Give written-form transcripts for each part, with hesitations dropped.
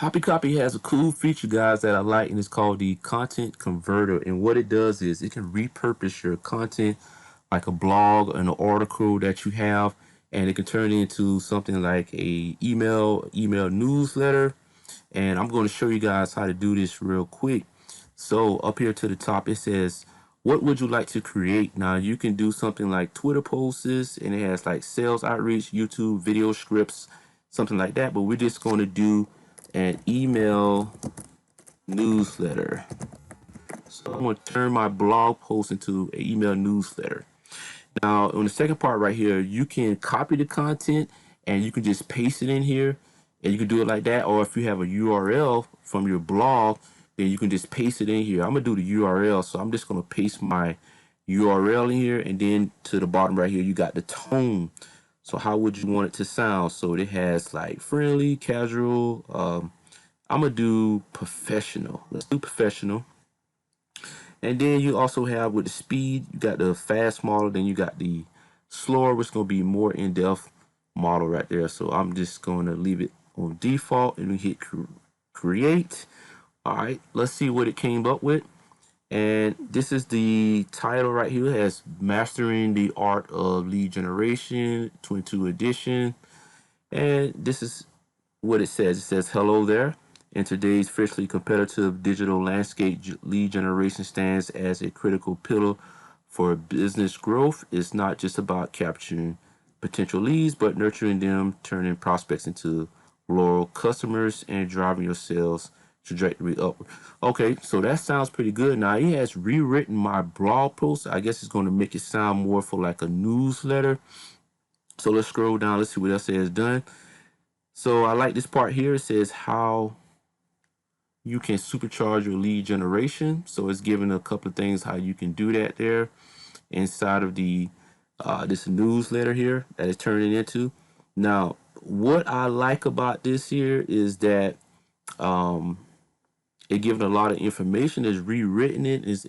Hoppy Copy has a cool feature, guys, that I like, and it's called the Content Converter. And what it does is it can repurpose your content, like a blog, an article that you have, and it can turn it into something like a email newsletter. And I'm going to show you guys how to do this real quick. So up here to the top, it says, what would you like to create? Now you can do something like Twitter posts, and it has like sales outreach, YouTube video scripts, something like that. But we're just going to do an email newsletter. So I'm going to turn my blog post into an email newsletter. Now on the second part right here, you can copy the content and you can just paste it in here, and you can do it like that. Or if you have a URL from your blog, then you can just paste it in here. I'm gonna do the URL, so I'm just gonna paste my URL in here, and then to the bottom right here, you got the tone. So how would you want it to sound? So it has like friendly, casual. I'm gonna do professional. Let's do professional. And then you also have with the speed, you got the fast model, then you got the slower, which is going to be more in-depth model right there. So I'm just going to leave it on default and we hit create. All right, let's see what it came up with. And this is the title right here. It has Mastering the Art of Lead Generation, 22 edition. And this is what it says. It says, hello there. In today's fiercely competitive digital landscape, lead generation stands as a critical pillar for business growth. It's not just about capturing potential leads, but nurturing them, turning prospects into loyal customers, and driving your sales trajectory upward. Okay, so that sounds pretty good. Now, he has rewritten my blog post. I guess it's going to make it sound more for like a newsletter. So let's scroll down. Let's see what else it has done. So I like this part here. It says how you can supercharge your lead generation. So it's giving a couple of things how you can do that there inside of the this newsletter here that it's turning into. Now, what I like about this here is that it giving a lot of information. It's rewritten it. It's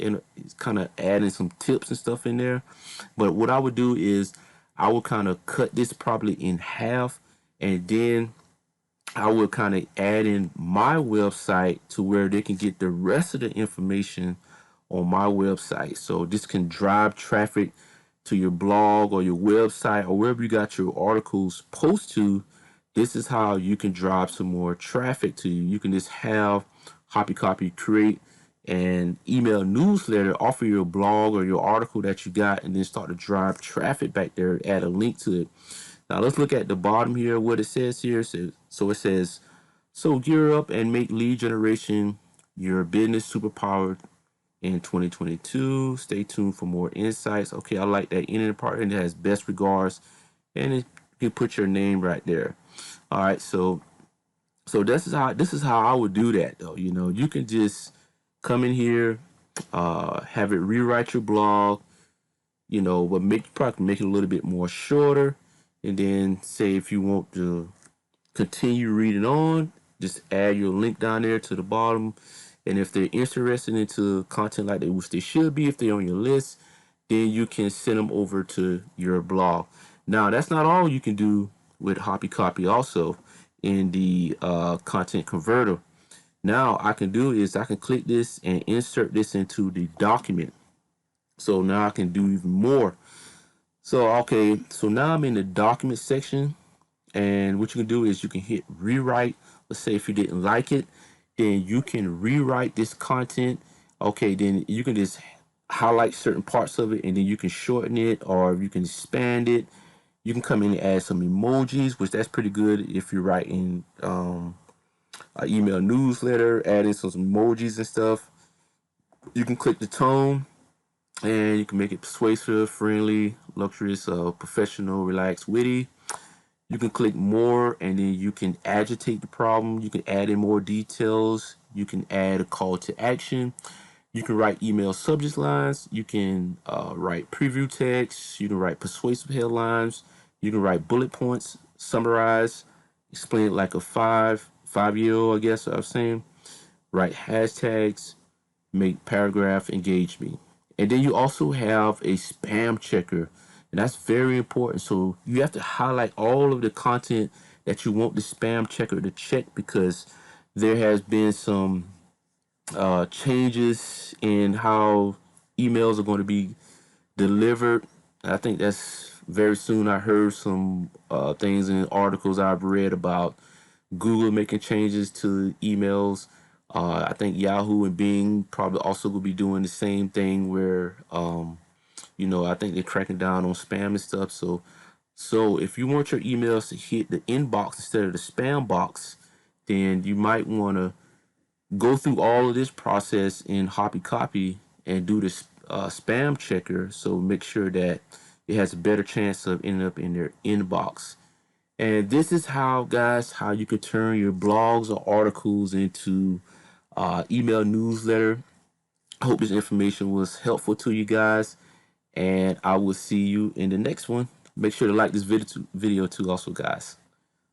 kind of adding some tips and stuff in there. But what I would do is I would kind of cut this probably in half, and then I would kind of add in my website to where they can get the rest of the information on my website. So this can drive traffic to your blog or your website or wherever you got your articles post to. This is how you can drive some more traffic to you. You can just have Hoppy Copy create an email newsletter off of your blog or your article that you got, and then start to drive traffic back there, add a link to it. Now let's look at the bottom here, what it says here. So it says, so gear up and make lead generation your business superpower in 2022. Stay tuned for more insights. Okay, I like that ending part, and it has best regards, and you can put your name right there. All right, so this is how I would do that though. You know, you can just come in here, have it rewrite your blog, you know, but probably make it a little bit more shorter. And then say if you want to continue reading on, just add your link down there to the bottom. And if they're interested into content like that, which they should be if they're on your list, then you can send them over to your blog. Now, that's not all you can do with Hoppy Copy also in the content converter. Now, I can do is I can click this and insert this into the document. So now I can do even more. So, okay, so now I'm in the document section, and what you can do is you can hit rewrite. Let's say if you didn't like it, then you can rewrite this content. Okay, then you can just highlight certain parts of it, and then you can shorten it or you can expand it. You can come in and add some emojis, which that's pretty good if you're writing an email newsletter, adding some emojis and stuff. You can click the tone, and you can make it persuasive, friendly, luxurious, professional, relaxed, witty. You can click more, and then you can agitate the problem. You can add in more details. You can add a call to action. You can write email subject lines. You can write preview text. You can write persuasive headlines. You can write bullet points, summarize, explain it like a five-year-old, I guess I was saying. Write hashtags, make paragraph, engage me. And then you also have a spam checker, and that's very important. So you have to highlight all of the content that you want the spam checker to check, because there has been some changes in how emails are going to be delivered. I think that's very soon. I heard some things in articles I've read about Google making changes to emails. I think Yahoo and Bing probably also will be doing the same thing where, I think they're cracking down on spam and stuff. So if you want your emails to hit the inbox instead of the spam box, then you might want to go through all of this process in Hoppy Copy and do this spam checker. So make sure that it has a better chance of ending up in their inbox. And this is how, guys, how you can turn your blogs or articles into email newsletter. I hope this information was helpful to you guys, and I will see you in the next one. Make sure to like this video too, also, guys.